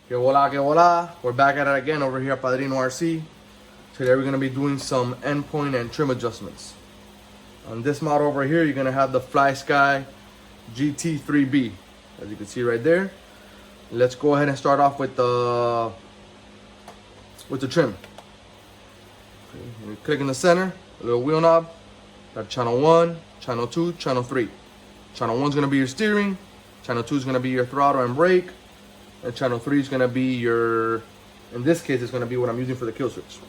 Que vola. We're back at it again over here at Padrino RC. Today we're going to be doing some endpoint and trim adjustments. On this model over here, you're going to have the Fly Sky GT3B, as you can see right there. Let's go ahead and start off with the trim. Okay, you click in the center, a little wheel knob. Got channel 1, channel 2, channel 3. Channel 1 is going to be your steering. Channel 2 is going to be your throttle and brake. And channel 3 is going to be your, in this case, it's going to be what I'm using for the kill switch.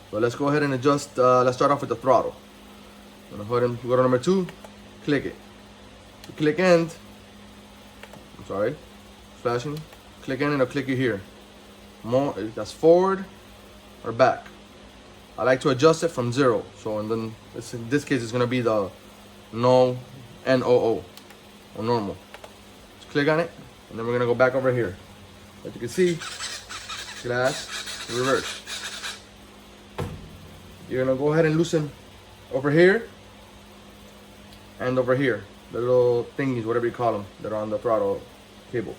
But let's go ahead and adjust. Let's start off with the throttle. I'm going to go ahead and go to number 2, click it. You click end, I'm sorry, flashing. Click end and it'll click you here. That's forward or back. I like to adjust it from 0. So and then in this case, it's going to be the no NOO or normal. Just click on it. And then we're gonna go back over here. As you can see, glass, reverse. You're gonna go ahead and loosen over here and over here. The little thingies, whatever you call them, that are on the throttle cable.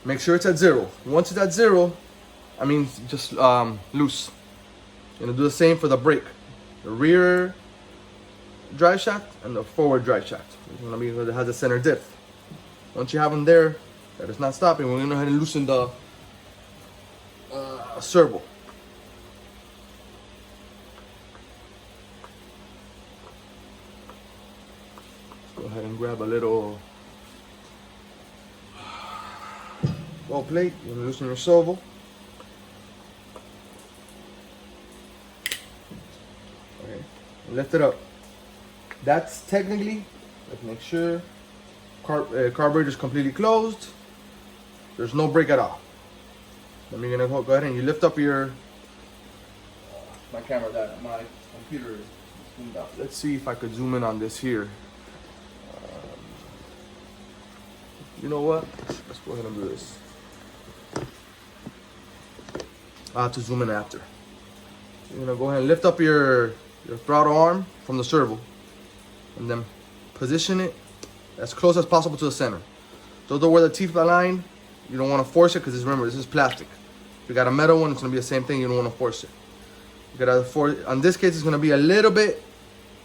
Make sure it's at 0. Once it's at 0, I mean just loose. You're gonna do the same for the brake. The rear drive shaft and the forward drive shaft. It's gonna be because it has a center diff. Once you have them there, that is not stopping, we're going to go ahead and loosen the servo. Let's go ahead and grab a little wall plate. You're going to loosen your servo. Okay, lift it up. That's technically, let's make sure. Carburetor is completely closed. There's no brake at all. Then you're gonna go ahead and you lift up your my computer is zoomed out. Let's see if I could zoom in on this here. You know what? Let's go ahead and do this. I'll have to zoom in after. You're gonna go ahead and lift up your throttle arm from the servo, and then position it as close as possible to the center. Those are where the teeth align. You don't want to force it because remember, this is plastic. If you got a metal one, it's going to be the same thing. You don't want to force it. You gotta force. On this case, it's going to be a little bit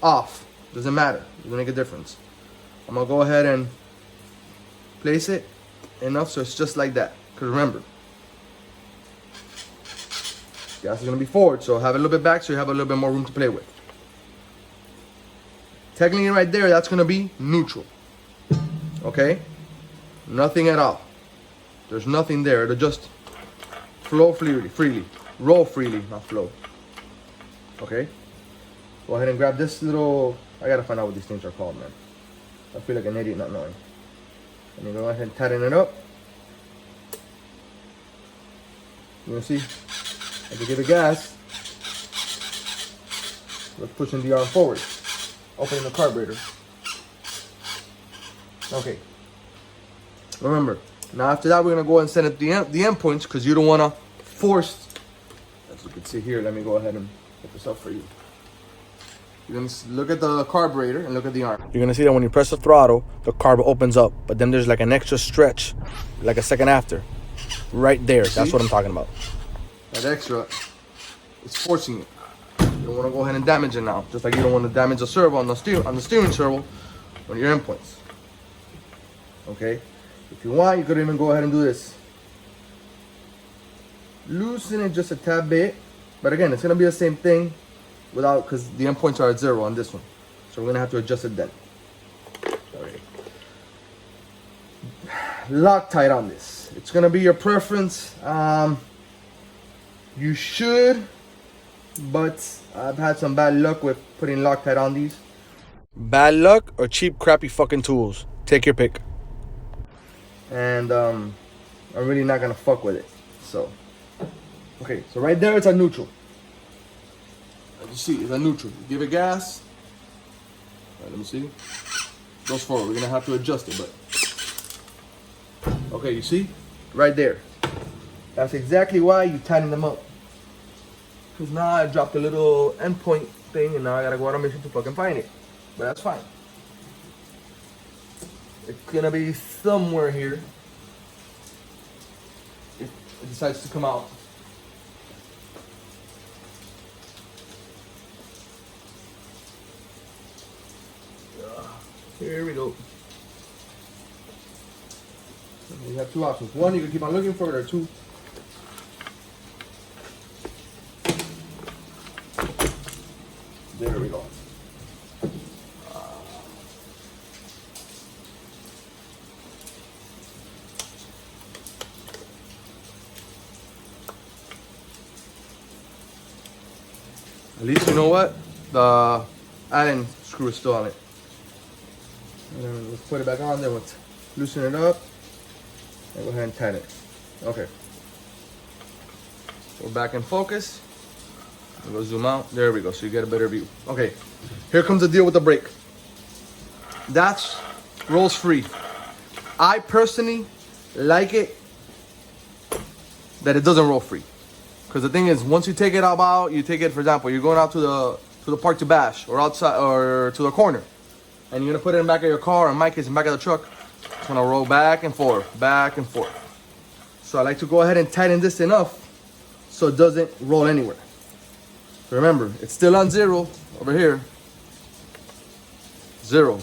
off. Doesn't matter. It doesn't make a difference. I'm going to go ahead and place it enough so it's just like that. Because remember, gas is going to be forward, so have it a little bit back so you have a little bit more room to play with. Technically right there, that's going to be neutral. Okay, nothing at all. There's nothing there. It'll just flow freely, roll freely, not flow. Okay, go ahead and grab this little. I gotta find out what these things are called, man. I feel like an idiot not knowing. And you go ahead and tighten it up. You see, as you give it gas, we're pushing the arm forward, opening the carburetor. Okay. Remember, now after that, we're gonna go and set up the end points because you don't wanna force. As you can see here, let me go ahead and put this up for you. You're gonna look at the carburetor and look at the arm. You're gonna see that when you press the throttle, the carb opens up, but then there's like an extra stretch, like a second after, right there. That's what I'm talking about. That extra is forcing it. You don't wanna go ahead and damage it now, just like you don't wanna damage the servo on the steering servo on your endpoints. Okay, if you want, you could even go ahead and do this. Loosen it just a tad bit, but again, it's gonna be the same thing without, because the endpoints are at 0 on this one, so we're gonna have to adjust it then. Sorry. Loctite on this. It's gonna be your preference. You should, but I've had some bad luck with putting Loctite on these. Bad luck or cheap, crappy fucking tools. Take your pick. And I'm really not gonna fuck with it. So okay, so right there it's a neutral. As you see, it's a neutral. You give it gas. All right, let me see. Goes forward. We're gonna have to adjust it, but okay, you see, right there. That's exactly why you tighten them up. Cause now I dropped a little endpoint thing, and now I gotta go out on a mission to fucking find it. But that's fine. It's gonna be somewhere here. If it decides to come out. Here we go. You have two options. One, you can keep on looking for it, or two. There we go. At least you know what? The Allen screw is still on it. And then let's put it back on there. Let's loosen it up. And go ahead and tighten it. Okay. We're back in focus. We'll zoom out. There we go. So you get a better view. Okay. Here comes the deal with the brake. That's rolls free. I personally like it that it doesn't roll free. Because the thing is, once you take it out, you take it, for example, you're going out to the park to bash, or outside, or to the corner, and you're gonna put it in the back of your car, or in my case, in the back of the truck. It's gonna roll back and forth, back and forth. So I like to go ahead and tighten this enough so it doesn't roll anywhere. So remember, it's still on 0 over here. 0.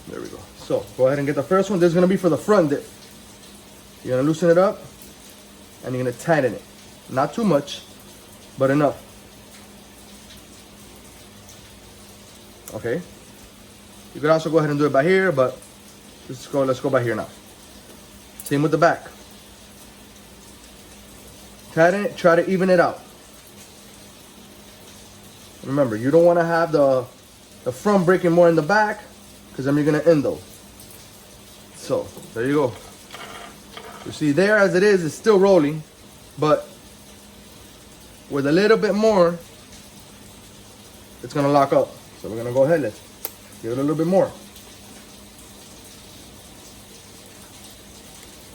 There we go. So go ahead and get the first one. This is gonna be for the front dip. You're gonna loosen it up and you're gonna tighten it. Not too much, but enough. Okay. You could also go ahead and do it by here, but let's go by here now. Same with the back. Tighten it, try to even it out. Remember, you don't want to have the front breaking more in the back, because then you're gonna endo. So there you go. You see, there as it is, it's still rolling, but with a little bit more, it's gonna lock up. So we're gonna go ahead, let's give it a little bit more.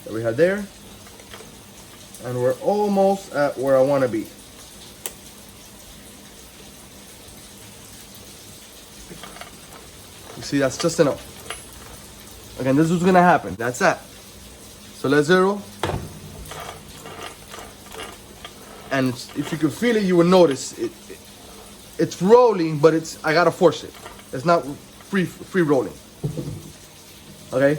That we had there, and we're almost at where I want to be. You see, that's just enough. Again, this is what's gonna happen. That's that. So let's 0. And if you can feel it, you will notice it's rolling, but I gotta force it. It's not free rolling. Okay.